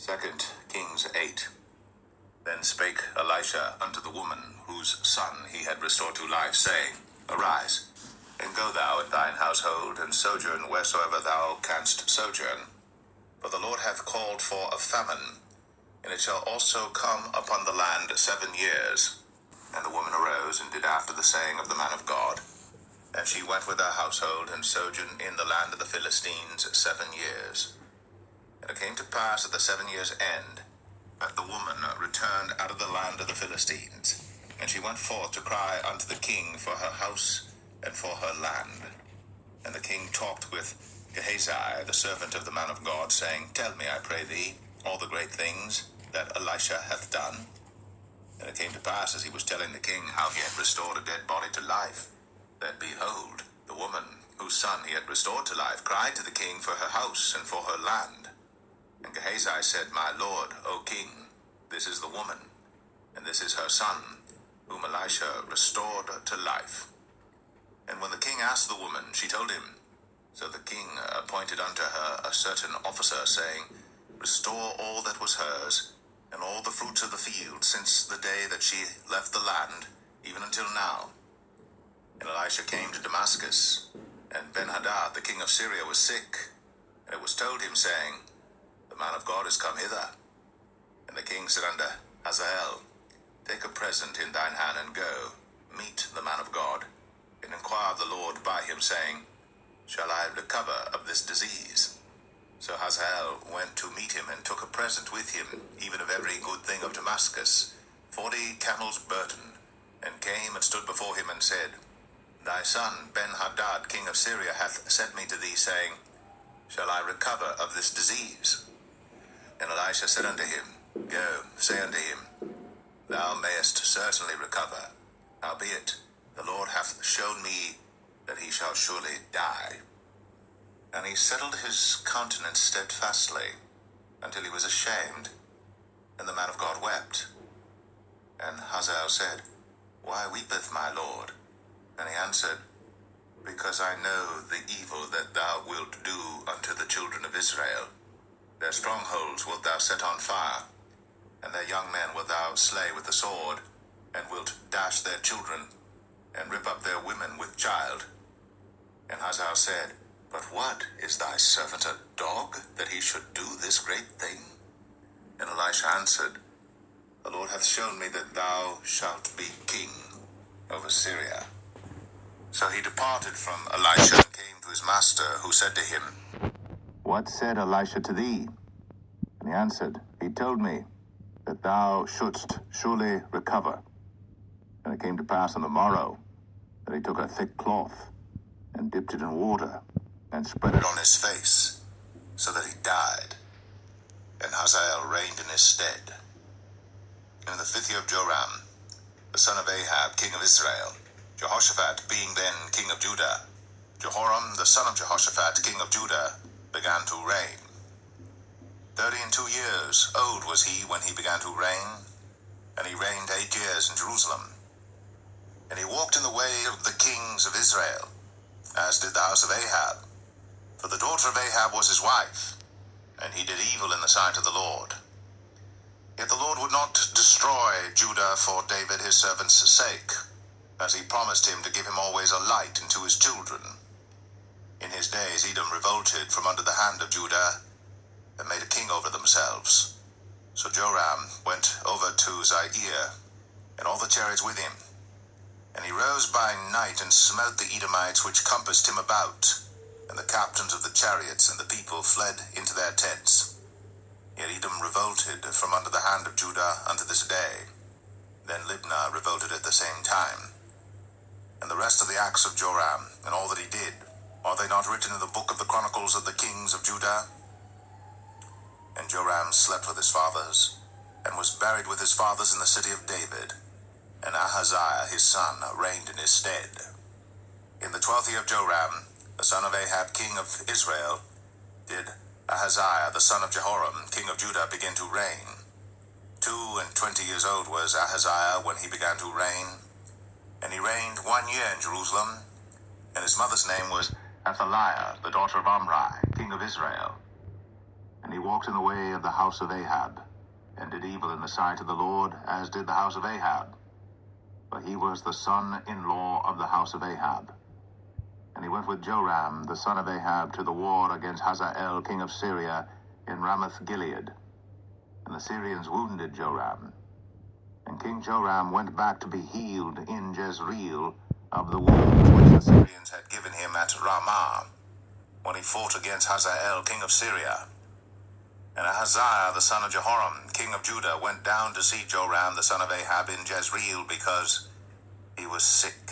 2 Kings 8. Then spake Elisha unto the woman whose son he had restored to life, saying, Arise, and go thou and thine household, and sojourn wheresoever thou canst sojourn. For the Lord hath called for a famine, and it shall also come upon the land 7 years. And the woman arose and did after the saying of the man of God. And she went with her household, and sojourned in the land of the Philistines 7 years. And it came to pass at the 7 years' end, that the woman returned out of the land of the Philistines. And she went forth to cry unto the king for her house and for her land. And the king talked with Gehazi, the servant of the man of God, saying, Tell me, I pray thee, all the great things that Elisha hath done. And it came to pass, as he was telling the king how he had restored a dead body to life, that, behold, the woman whose son he had restored to life cried to the king for her house and for her land. And Gehazi said, My lord, O king, this is the woman, and this is her son, whom Elisha restored to life. And when the king asked the woman, she told him. So the king appointed unto her a certain officer, saying, Restore all that was hers, and all the fruits of the field, since the day that she left the land, even until now. And Elisha came to Damascus, and Benhadad the king of Syria was sick. And it was told him, saying, The man of God is come hither. And the king said unto Hazael, Take a present in thine hand, and go, meet the man of God, and inquire of the Lord by him, saying, Shall I recover of this disease? So Hazael went to meet him, and took a present with him, even of every good thing of Damascus, 40 camels burden, and came and stood before him, and said, Thy son Benhadad king of Syria hath sent me to thee, saying, Shall I recover of this disease? And Elisha said unto him, Go, say unto him, Thou mayest certainly recover. Howbeit, the Lord hath shown me that he shall surely die. And he settled his countenance steadfastly, until he was ashamed. And the man of God wept. And Hazael said, Why weepeth my lord? And he answered, Because I know the evil that thou wilt do unto the children of Israel. Their strongholds wilt thou set on fire, and their young men wilt thou slay with the sword, and wilt dash their children, and rip up their women with child. And Hazael said, But what, is thy servant a dog, that he should do this great thing? And Elisha answered, The Lord hath shown me that thou shalt be king over Syria. So he departed from Elisha, and came to his master, who said to him, What said Elisha to thee? And he answered, He told me that thou shouldst surely recover. And it came to pass on the morrow, that he took a thick cloth, and dipped it in water, and spread it on his face, so that he died. And Hazael reigned in his stead. In the 5th year of Joram, the son of Ahab, king of Israel, Jehoshaphat being then king of Judah, Jehoram the son of Jehoshaphat, king of Judah, began to reign. 32 years old was he when he began to reign, and he reigned 8 years in Jerusalem. And he walked in the way of the kings of Israel, as did the house of Ahab. For the daughter of Ahab was his wife, and he did evil in the sight of the Lord. Yet the Lord would not destroy Judah for David his servant's sake, as he promised him to give him always a light unto his children. In his days Edom revolted from under the hand of Judah, and made a king over themselves. So Joram went over to Zair, and all the chariots with him. And he rose by night, and smote the Edomites which compassed him about, and the captains of the chariots, and the people fled into their tents. Yet Edom revolted from under the hand of Judah unto this day. Then Libnah revolted at the same time. And the rest of the acts of Joram, and all that he did, are they not written in the book of the Chronicles of the kings of Judah? And Joram slept with his fathers, and was buried with his fathers in the city of David. And Ahaziah his son reigned in his stead. In the 12th year of Joram, the son of Ahab king of Israel, did Ahaziah the son of Jehoram king of Judah begin to reign. 22 years old was Ahaziah when he began to reign. And he reigned 1 year in Jerusalem, and his mother's name was Athaliah, the daughter of Omri, king of Israel. And he walked in the way of the house of Ahab, and did evil in the sight of the Lord, as did the house of Ahab. For he was the son-in-law of the house of Ahab. And he went with Joram, the son of Ahab, to the war against Hazael, king of Syria, in Ramoth-Gilead. And the Syrians wounded Joram. And King Joram went back to be healed in Jezreel of the wounds which the Syrians had given him at Ramah, when he fought against Hazael, king of Syria. And Ahaziah, the son of Jehoram, king of Judah, went down to see Joram, the son of Ahab, in Jezreel, because he was sick.